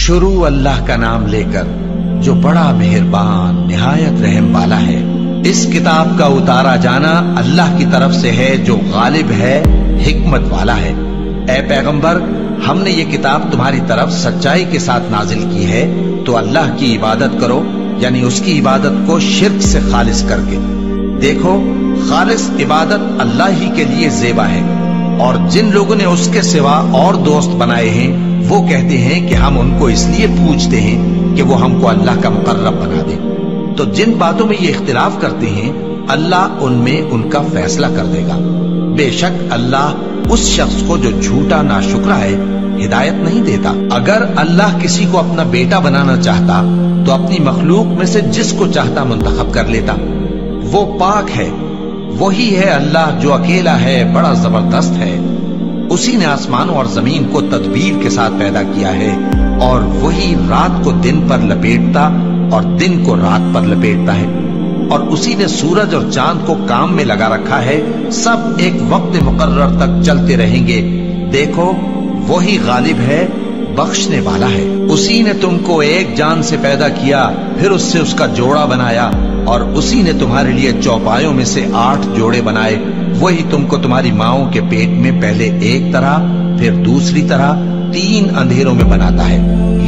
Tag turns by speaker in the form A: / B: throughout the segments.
A: शुरू अल्लाह का नाम लेकर जो बड़ा मेहरबान निहायत रहम वाला है। इस किताब का उतारा जाना अल्लाह की तरफ से है जो गालिब है, हिकमत वाला है। ए पैगंबर, हमने ये किताब तुम्हारी तरफ सच्चाई के साथ नाजिल की है, तो अल्लाह की इबादत करो, यानी उसकी इबादत को शिर्क से खालिस करके। देखो, खालिस इबादत अल्लाह ही के लिए ज़ेबा है, और जिन लोगों ने उसके सिवा और दोस्त बनाए हैं वो कहते हैं कि हम उनको इसलिए पूजते हैं कि वो हमको अल्लाह का मुकर्रब बना दे। तो जिन बातों में ये इख्तिलाफ करते हैं अल्लाह उनमें उनका फैसला कर देगा। बेशक अल्लाह उस शख्स को जो झूठा नाशुक्रा है हिदायत नहीं देता। अगर अल्लाह किसी को अपना बेटा बनाना चाहता तो अपनी मखलूक में से जिसको चाहता मुंतखब कर लेता। वो पाक है, वही है अल्लाह जो अकेला है, बड़ा जबरदस्त है। उसी ने आसमानों और जमीन को तदबीर के साथ पैदा किया है, और वही रात को दिन पर लपेटता और दिन को रात पर लपेटता है, और उसी ने सूरज और चांद को काम में लगा रखा है। सब एक वक्त मुकर्रर तक चलते रहेंगे। देखो, वही गालिब है, बख्शने वाला है। उसी ने तुमको एक जान से पैदा किया, फिर उससे उसका जोड़ा बनाया, और उसी ने तुम्हारे लिए चौपायों में से 8 जोड़े बनाए। वही तुमको तुम्हारी माओं के पेट में पहले एक तरह, फिर दूसरी तरह 3 अंधेरों में बनाता है।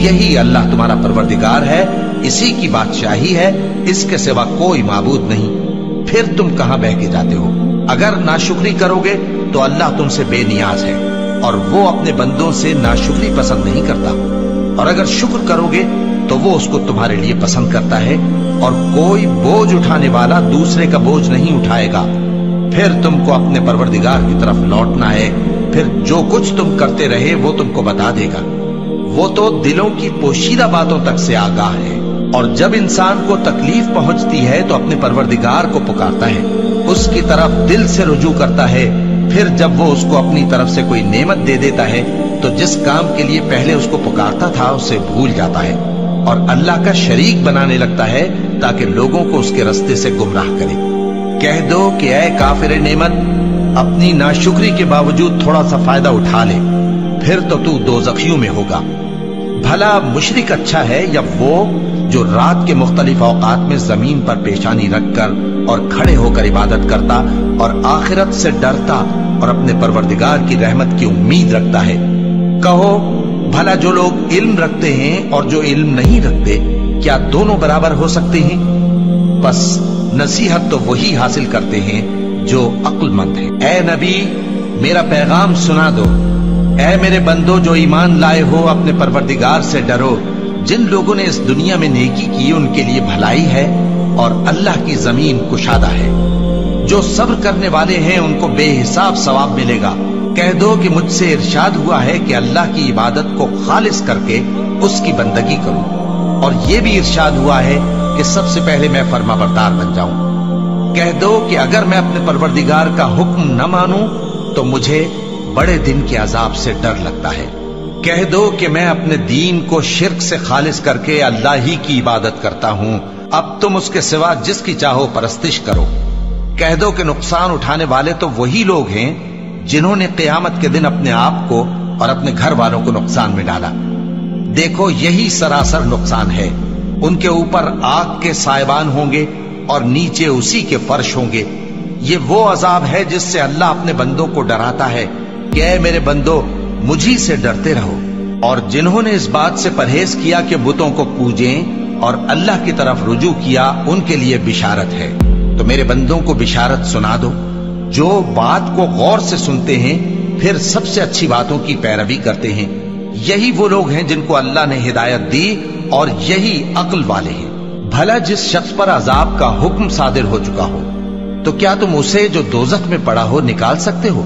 A: यही अल्लाह तुम्हारा परवरदिगार है, इसी की बादशाही है, इसके सिवा कोई माबूद नहीं। फिर तुम कहां बह के जाते हो? अगर नाशुक्री करोगे तो अल्लाह तुमसे बेनियाज है, और वो अपने बंदों से नाशुक्री पसंद नहीं करता। और अगर शुक्र करोगे तो वो उसको तुम्हारे लिए पसंद करता है, और कोई बोझ उठाने वाला दूसरे का बोझ नहीं उठाएगा। फिर तुमको अपने परवरदिगार की तरफ लौटना है, फिर जो कुछ तुम करते रहे वो तुमको बता देगा। वो तो दिलों की पोशीदा बातों तक से आगाह है। और जब इंसान को तकलीफ पहुंचती है तो अपने परवरदिगार को पुकारता है, उसकी तरफ दिल से रुजू करता है। फिर जब वो उसको अपनी तरफ से कोई नेमत दे देता है तो जिस काम के लिए पहले उसको पुकारता था उसे भूल जाता है, और अल्लाह का शरीक बनाने लगता है ताकि लोगों को उसके रास्ते से गुमराह करे। कह दो कि ऐ काफिर नेमत, अपनी नाशुक्री के बावजूद थोड़ा सा फायदा उठा ले, फिर तो तू दोज़खियों में होगा। भला मुशरिक अच्छा है या वो जो रात के मुख्तलिफ औकात में जमीन पर पेशानी रखकर और खड़े होकर इबादत करता और आखिरत से डरता और अपने परवरदिगार की रहमत की उम्मीद रखता है। कहो, भला जो लोग इल्म रखते हैं और जो इल्म नहीं रखते, क्या दोनों बराबर हो सकते हैं? बस नसीहत तो वही हासिल करते हैं जो अक्लमंद है। ए नबी, मेरा पैगाम सुना दो। ए मेरे बंदो जो ईमान लाए हो, अपने परवरदिगार से डरो। जिन लोगों ने इस दुनिया में नेकी की उनके लिए भलाई है, और अल्लाह की जमीन कुशादा है। जो सब्र करने वाले हैं उनको बेहिसाब सवाब मिलेगा। कह दो कि मुझसे इरशाद हुआ है कि अल्लाह की इबादत को खालिस करके उसकी बंदगी करूं, और यह भी इरशाद हुआ है कि सबसे पहले मैं फर्माबरदार बन जाऊं। कह दो कि अगर मैं अपने परवरदिगार का हुक्म न मानूं तो मुझे बड़े दिन के अजाब से डर लगता है। कह दो कि मैं अपने दीन को शिर्क से खालिस करके अल्लाह ही की इबादत करता हूं। अब तुम उसके सिवा जिसकी चाहो परस्तिश करो। कह दो कि नुकसान उठाने वाले तो वही लोग हैं जिन्होंने क़यामत के दिन अपने आप को और अपने घर वालों को नुकसान में डाला। देखो, यही सरासर नुकसान है। उनके ऊपर आग के साइबान होंगे और नीचे उसी के फर्श होंगे। ये वो अजाब है जिससे अल्लाह अपने बंदों को डराता है कि ऐ मेरे बंदो, मुझी से डरते रहो। और जिन्होंने इस बात से परहेज किया कि बुतों को पूजें और अल्लाह की तरफ रुजू किया, उनके लिए बिशारत है। तो मेरे बंदों को बिशारत सुना दो जो बात को गौर से सुनते हैं, फिर सबसे अच्छी बातों की पैरवी करते हैं। यही वो लोग हैं जिनको अल्लाह ने हिदायत दी, और यही अक्ल वाले हैं। भला जिस शख्स पर अजाब का हुक्म सादिर हो चुका हो, तो क्या तुम उसे जो दोजख में पड़ा हो निकाल सकते हो?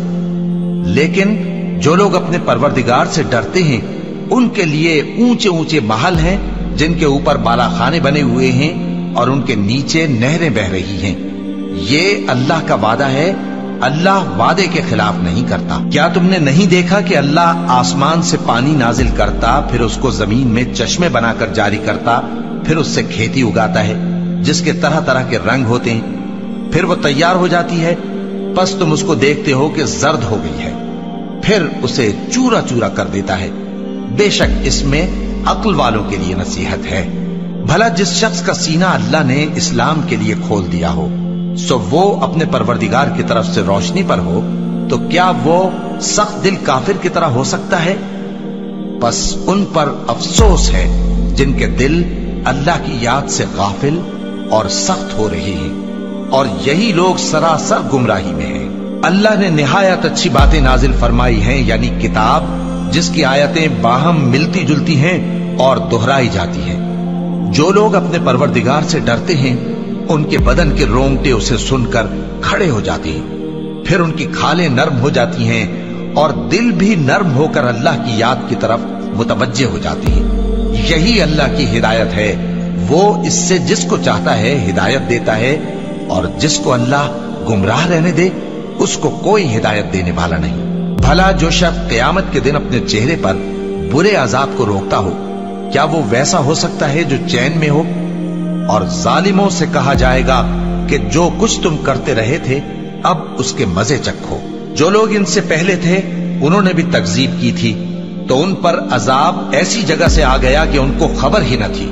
A: लेकिन जो लोग अपने परवरदिगार से डरते हैं उनके लिए ऊंचे ऊंचे महल हैं जिनके ऊपर बालाखाने बने हुए हैं और उनके नीचे नहरें बह रही हैं। ये अल्लाह का वादा है, अल्लाह वादे के खिलाफ नहीं करता। क्या तुमने नहीं देखा कि अल्लाह आसमान से पानी नाजिल करता, फिर उसको जमीन में चश्मे बनाकर जारी करता, फिर उससे खेती उगाता है जिसके तरह तरह के रंग होते हैं, फिर वो तैयार हो जाती है। बस तुम उसको देखते हो कि जर्द हो गई है, फिर उसे चूरा चूरा कर देता है। बेशक इसमें अक्ल वालों के लिए नसीहत है। भला जिस शख्स का सीना अल्लाह ने इस्लाम के लिए खोल दिया हो, सो वो अपने परवरदिगार की तरफ से रोशनी पर हो, तो क्या वो सख्त दिल काफिर की तरह हो सकता है? बस उन पर अफसोस है जिनके दिल अल्लाह की याद से गाफिल और सख्त हो रहे हैं, और यही लोग सरासर गुमराही में हैं। अल्लाह ने निहायत अच्छी बातें नाजिल फरमाई हैं, यानी किताब जिसकी आयतें बाहम मिलती जुलती हैं और दोहराई जाती हैं। जो लोग अपने परवरदिगार से डरते हैं, उनके बदन के रोंगटे उसे सुनकर खड़े हो जाते हैं, फिर उनकी खालें नर्म हो जाती हैं और दिल भी नर्म होकर अल्लाह की याद की तरफ मुतवज्जे हो जाती हैं। यही अल्लाह की हिदायत है। वो इससे जिसको चाहता है हिदायत देता है, और जिसको अल्लाह गुमराह रहने दे उसको कोई हिदायत देने वाला नहीं। भला जो शख्स क़यामत के दिन अपने चेहरे पर बुरे अजाब को रोकता हो, क्या वो वैसा हो सकता है जो चैन में हो? और जालिमों से कहा जाएगा कि जो कुछ तुम करते रहे थे अब उसके मजे चखो। जो लोग इनसे पहले थे उन्होंने भी तकजीब की थी, तो उन पर अजाब ऐसी जगह से आ गया कि उनको खबर ही न थी।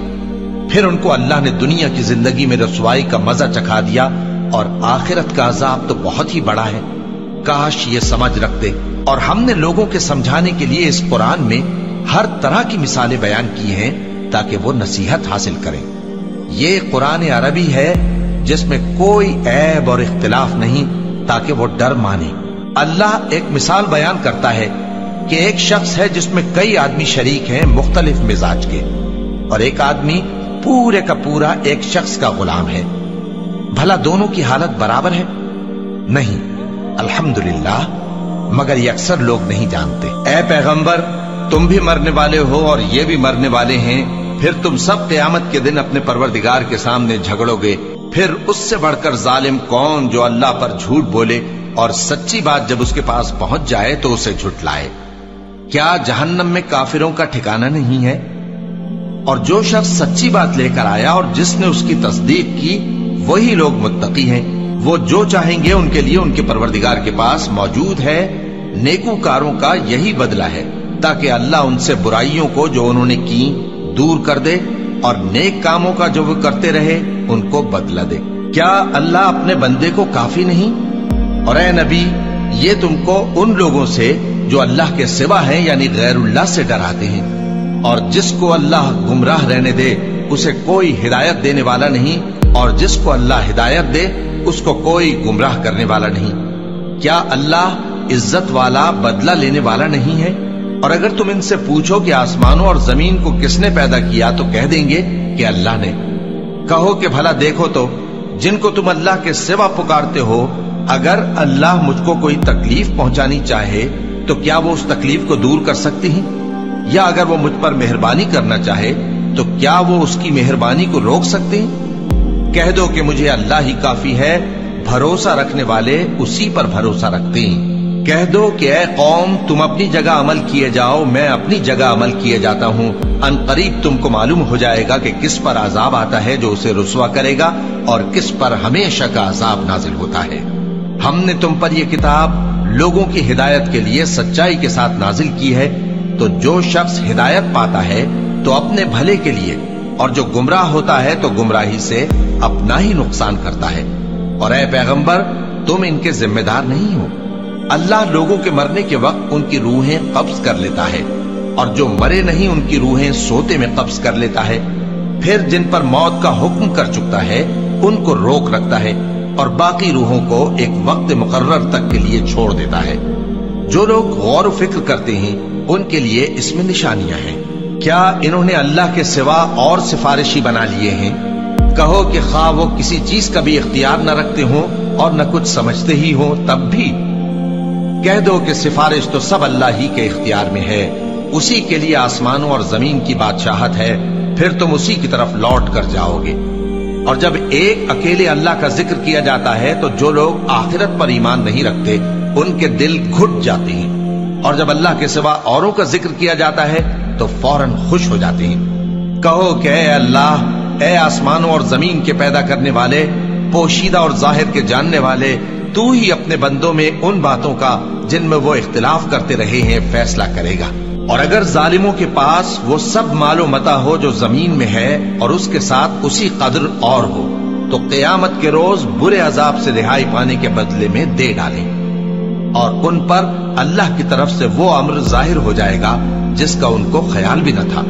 A: फिर उनको अल्लाह ने दुनिया की जिंदगी में रसवाई का मजा चखा दिया, और आखिरत का अजाब तो बहुत ही बड़ा है। काश ये समझ रखते। और हमने लोगों के समझाने के लिए इस कुरान में हर तरह की मिसालें बयान की हैं ताकि वो नसीहत हासिल करें। ये कुरान अरबी है जिसमें कोई ऐब और इख्तिलाफ नहीं, ताकि वो डर माने। अल्लाह एक मिसाल बयान करता है कि एक शख्स है जिसमें कई आदमी शरीक हैं मुख्तलिफ मिजाज के, और एक आदमी पूरे का पूरा एक शख्स का गुलाम है। भला दोनों की हालत बराबर है? नहीं, अल्हम्दुलिल्लाह, मगर ये अक्सर लोग नहीं जानते। ऐ पैगंबर, तुम भी मरने वाले हो और ये भी मरने वाले हैं, फिर तुम सब क़यामत के दिन अपने परवरदिगार के सामने झगड़ोगे। फिर उससे बढ़कर जालिम कौन जो अल्लाह पर झूठ बोले और सच्ची बात जब उसके पास पहुंच जाए तो उसे झुठलाए। क्या जहन्नम में काफिरों का ठिकाना नहीं है? और जो शख्स सच्ची बात लेकर आया और जिसने उसकी तस्दीक की, वही लोग मुत्तकी हैं। वो जो चाहेंगे उनके लिए उनके परवरदिगार के पास मौजूद है। नेकूकारों का यही बदला है, ताकि अल्लाह उनसे बुराइयों को जो उन्होंने की दूर कर दे, और नेक कामों का जो वो करते रहे उनको बदला दे। क्या अल्लाह अपने बंदे को काफी नहीं? और ऐ नबी, ये तुमको उन लोगों से जो अल्लाह के सिवा हैं यानी गैरुल्लाह से डराते हैं, और जिसको अल्लाह गुमराह रहने दे उसे कोई हिदायत देने वाला नहीं, और जिसको अल्लाह हिदायत दे उसको कोई गुमराह करने वाला नहीं। क्या अल्लाह इज्जत वाला, बदला लेने वाला नहीं है? और अगर तुम इनसे पूछो कि आसमानों और जमीन को किसने पैदा किया, तो कह देंगे कि अल्लाह ने। कहो कि भला देखो तो, जिनको तुम अल्लाह के सिवा पुकारते हो, अगर अल्लाह मुझको कोई तकलीफ पहुंचानी चाहे तो क्या वो उस तकलीफ को दूर कर सकते हैं? या अगर वो मुझ पर मेहरबानी करना चाहे तो क्या वो उसकी मेहरबानी को रोक सकते हैं? कह दो कि मुझे अल्लाह ही काफी है, भरोसा रखने वाले उसी पर भरोसा रखते हैं। कह दो कि ऐ कौम, तुम अपनी जगह अमल किए जाओ, मैं अपनी जगह अमल किए जाता हूँ। अनकरीब तुमको मालूम हो जाएगा कि किस पर अजाब आता है जो उसे रुसवा करेगा, और किस पर हमेशा का अजाब नाजिल होता है। हमने तुम पर यह किताब लोगों की हिदायत के लिए सच्चाई के साथ नाजिल की है, तो जो शख्स हिदायत पाता है तो अपने भले के लिए, और जो गुमराह होता है तो गुमराही से अपना ही नुकसान करता है। और ऐ पैगंबर, तुम इनके जिम्मेदार नहीं हो। अल्लाह लोगों के मरने के वक्त उनकी रूहें कब्ज कर लेता है, और जो मरे नहीं उनकी रूहें सोते में कब्ज कर लेता है। फिर जिन पर मौत का हुक्म कर चुकता है उनको रोक रखता है, और बाकी रूहों को एक वक्त मुकर्रर तक के लिए छोड़ देता है। जो लोग गौर फिक्र करते हैं उनके लिए इसमें निशानियां हैं। क्या इन्होंने अल्लाह के सिवा और सिफारिशी बना लिए हैं? कहो कि खा वो किसी चीज का भी इख्तियार न रखते हो और न कुछ समझते ही हो, तब भी कह दो कि सिफारिश तो सब अल्लाह ही के इख्तियार में है। उसी के लिए आसमानों और जमीन की बादशाहत है, फिर तुम उसी की तरफ लौट कर जाओगे। और जब एक अकेले अल्लाह का जिक्र किया जाता है तो जो लोग आखिरत पर ईमान नहीं रखते उनके दिल घुट जाते हैं, और जब अल्लाह के सिवा औरों का जिक्र किया जाता है तो फौरन खुश हो जाते हैं। कहो कि ऐ अल्लाह, ऐ आसमानों और जमीन के पैदा करने वाले, पोशीदा और जाहिर के जानने वाले, तू ही अपने बंदों में उन बातों का जिनमें वो इख्तिलाफ करते रहे हैं फैसला करेगा। اور اگر ظالموں کے پاس وہ سب مال و متا ہو جو زمین میں ہے اور اس کے ساتھ اسی قدر اور ہو تو قیامت کے روز برے عذاب سے رہائی پانے کے بدلے میں دے ڈالیں، اور ان پر اللہ کی طرف سے وہ امر ظاہر ہو جائے گا جس کا ان کو خیال بھی نہ تھا،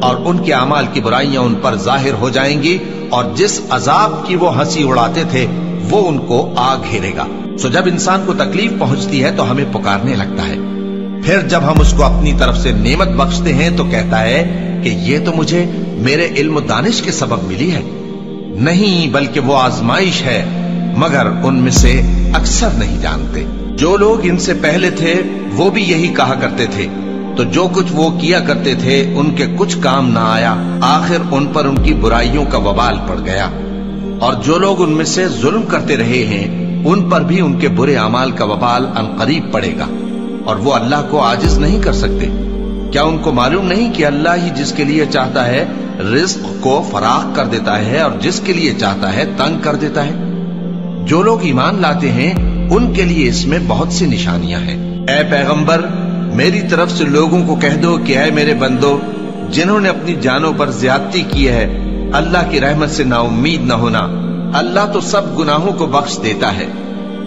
A: اور ان کے اعمال کی برائیاں ان پر ظاہر ہو جائیں گی، اور جس عذاب کی وہ ہنسی اڑاتے تھے وہ ان کو آ گھیرے گا۔ سو جب انسان کو تکلیف پہنچتی ہے تو ہمیں پکارنے لگتا ہے، پھر جب ہم اس کو اپنی طرف سے نعمت بخشتے ہیں تو کہتا ہے کہ یہ تو مجھے میرے علم و دانش کے سبب ملی ہے۔ نہیں، بلکہ وہ آزمائش ہے، مگر ان میں سے اکثر نہیں جانتے۔ جو لوگ ان سے پہلے تھے وہ بھی یہی کہا کرتے تھے، تو جو کچھ وہ کیا کرتے تھے ان کے کچھ کام نہ آیا، آخر ان پر ان کی برائیوں کا وبال پڑ گیا۔ اور جو لوگ ان میں سے ظلم کرتے رہے ہیں ان پر بھی ان کے برے اعمال کا وبال عنقریب پڑے گا، اور وہ اللہ کو عاجز نہیں کر سکتے۔ کیا ان کو معلوم نہیں کہ اللہ ہی جس کے لیے چاہتا ہے رزق کو فراخ کر دیتا ہے اور جس کے لیے چاہتا ہے تنگ کر دیتا ہے؟ جو لوگ ایمان لاتے ہیں ان کے لیے اس میں بہت سی نشانیاں ہیں۔ اے پیغمبر، میری طرف سے لوگوں کو کہہ دو کہ اے میرے بندو، جنہوں نے اپنی جانوں پر زیادتی کی ہے، اللہ کی رحمت سے نا امید نہ ہونا۔ اللہ تو سب گناہوں کو بخش دیتا ہے،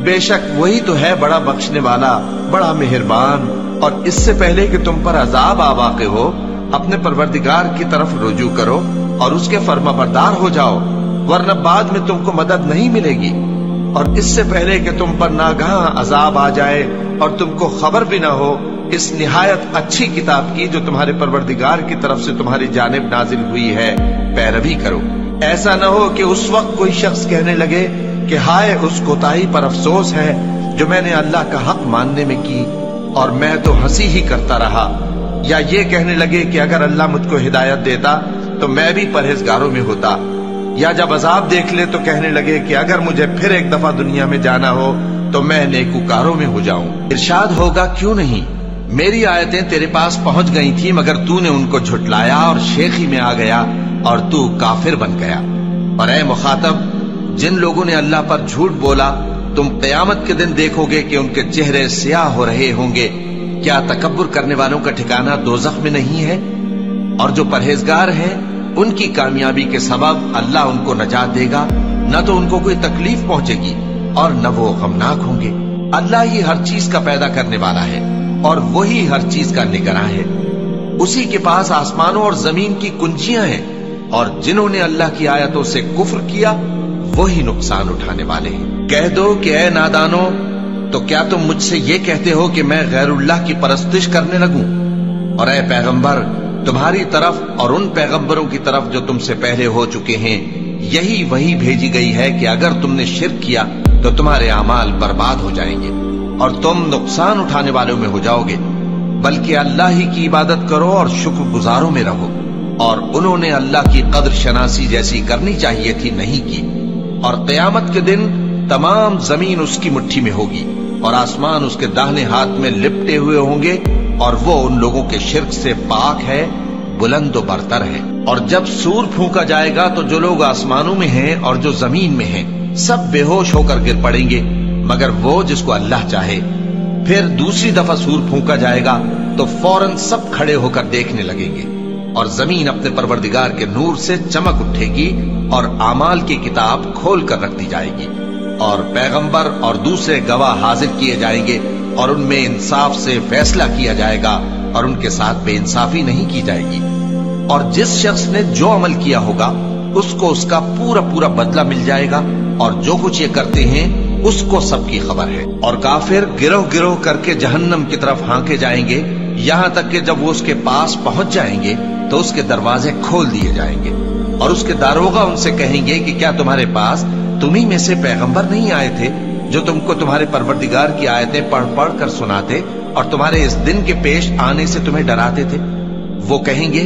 A: بے شک وہی تو ہے بڑا بخشنے والا، بڑا مہربان۔ اور اس سے پہلے کہ تم پر عذاب آ واقع ہو، اپنے پروردگار کی طرف رجوع کرو اور اس کے فرما بردار ہو جاؤ، ورنہ بعد میں تم کو مدد نہیں ملے گی۔ اور اس سے پہلے کہ تم پر ناگہاں عذاب آ جائے اور تم کو خبر بھی نہ ہو، اس نہایت اچھی کتاب کی جو تمہارے پروردگار کی طرف سے تمہاری جانب نازل ہوئی ہے پیروی کرو۔ ایسا نہ ہو کہ اس وقت کوئی شخص کہنے لگے کہ ہائے اس کوتاہی پر افسوس ہے جو میں نے اللہ کا حق ماننے میں کی، اور میں تو ہنسی ہی کرتا رہا، یا یہ کہنے لگے کہ اگر اللہ مجھ کو ہدایت دیتا تو میں بھی پرہیزگاروں میں ہوتا، یا جب عذاب دیکھ لے تو کہنے لگے کہ اگر مجھے پھر ایک دفعہ دنیا میں جانا ہو تو میں نیکوکاروں میں ہو جاؤں۔ ارشاد ہوگا کیوں نہیں، میری آیتیں تیرے پاس پہنچ گئی تھی مگر تو نے ان کو جھٹلایا اور شیخی میں آ گیا اور تو کافر بن گیا۔ اور اے مخاطب، جن لوگوں نے اللہ پر جھوٹ بولا تم قیامت کے دن دیکھو گے کہ ان کے چہرے سیاہ ہو رہے ہوں گے۔ کیا تکبر کرنے والوں کا ٹھکانہ دوزخ میں نہیں ہے؟ اور جو پرہیزگار ہیں ان کی کامیابی کے سبب اللہ ان کو نجات دے گا، نہ تو ان کو کوئی تکلیف پہنچے گی اور نہ وہ غمناک ہوں گے۔ اللہ ہی ہر چیز کا پیدا کرنے والا ہے اور وہی ہر چیز کا نگراں ہے۔ اسی کے پاس آسمانوں اور زمین کی کنجیاں ہیں، اور جنہوں نے اللہ کی آیتوں سے کفر کیا وہی نقصان اٹھانے والے ہیں۔ کہہ دو کہ اے نادانو، تو کیا تم مجھ سے یہ کہتے ہو کہ میں غیر اللہ کی پرستش کرنے لگوں؟ اور اے پیغمبر، تمہاری طرف اور ان پیغمبروں کی طرف جو تم سے پہلے ہو چکے ہیں یہی وہی بھیجی گئی ہے کہ اگر تم نے شرک کیا تو تمہارے اعمال برباد ہو جائیں گے اور تم نقصان اٹھانے والوں میں ہو جاؤ گے، بلکہ اللہ ہی کی عبادت کرو اور شکر گزاروں میں رہو۔ اور انہوں نے اللہ کی قدر شناسی جیسی کرنی چاہیے تھی نہیں کی۔ اور قیامت کے دن تمام زمین اس کی مٹھی میں ہوگی اور آسمان اس کے داہنے ہاتھ میں لپٹے ہوئے ہوں گے، اور وہ ان لوگوں کے شرک سے پاک ہے، بلند و برتر ہے۔ اور جب سور پھونکا جائے گا تو جو لوگ آسمانوں میں ہیں اور جو زمین میں ہیں سب بے ہوش ہو کر گر پڑیں گے مگر وہ جس کو اللہ چاہے۔ پھر دوسری دفعہ سور پھونکا جائے گا تو فوراً سب کھڑے ہو کر دیکھنے لگیں گے، اور زمین اپنے پروردگار کے نور سے چمک اٹھے گی اور اعمال کی کتاب کھول کر رکھ دی جائے گی، اور پیغمبر اور دوسرے گواہ حاضر کیے جائیں گے، اور ان میں انصاف سے فیصلہ کیا جائے گا اور ان کے ساتھ بے انصافی نہیں کی جائے گی۔ اور جس شخص نے جو عمل کیا ہوگا اس کو اس کا پورا پورا بدلہ مل جائے گا، اور جو کچھ یہ کرتے ہیں اس کو سب کی خبر ہے۔ اور کافر گروہ گروہ کر کے جہنم کی طرف ہانکے جائیں گے، یہاں تک کہ جب وہ اس کے پاس پہنچ جائیں گے تو اس کے دروازے کھول دیے جائیں گے، اور اس کے داروغہ ان سے کہیں گے کہ کیا تمہارے پاس تمہیں میں سے پیغمبر نہیں آئے تھے جو تم کو تمہارے پروردگار کی آیتیں پڑھ پڑھ کر سناتے اور تمہارے اس دن کے پیش آنے سے تمہیں ڈراتے تھے؟ وہ کہیں گے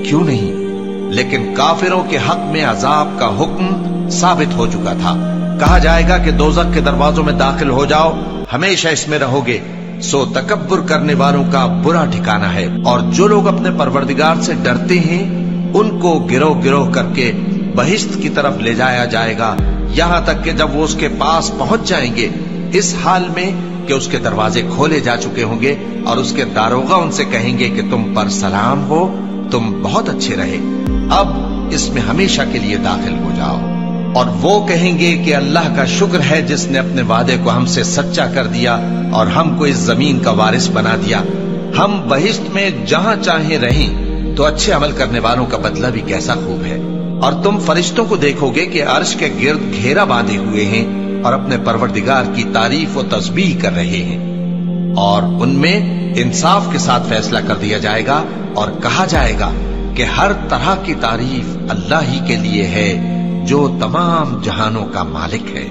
A: کیوں نہیں، لیکن کافروں کے حق میں عذاب کا حکم ثابت ہو چکا تھا۔ کہا جائے گا کہ دوزخ کے دروازوں میں داخل ہو جاؤ، ہمیشہ اس میں رہو گے، سو تکبر کرنے والوں کا برا ٹھکانہ ہے۔ اور جو لوگ اپنے پروردگار سے ڈرتے ہیں ان کو گروہ گروہ کر کے بہشت کی طرف لے جایا جائے گا، یہاں تک کہ جب وہ اس کے پاس پہنچ جائیں گے اس حال میں कि उसके दरवाजे खोले जा चुके होंगे और उसके दारोगा उनसे कहेंगे कि तुम पर सलाम हो, तुम बहुत अच्छे रहे, अब इसमें हमेशा के लिए दाखिल हो जाओ। और वो कहेंगे कि अल्लाह का शुक्र है जिसने अपने वादे को हमसे सच्चा कर दिया और हमको इस जमीन का वारिस बना दिया। हम बहिश्त में जहां चाहे रहें, तो अच्छे अमल करने वालों का बदला भी कैसा खूब है। और तुम फरिश्तों को देखोगे कि अर्श के गिर्द घेरा बांधे हुए हैं और अपने परवरदिगार की तारीफ और तस्बीह कर रहे हैं, और उनमें इंसाफ के साथ फैसला कर दिया जाएगा और कहा जाएगा कि हर तरह की तारीफ अल्लाह ही के लिए है जो तमाम जहानों का मालिक है।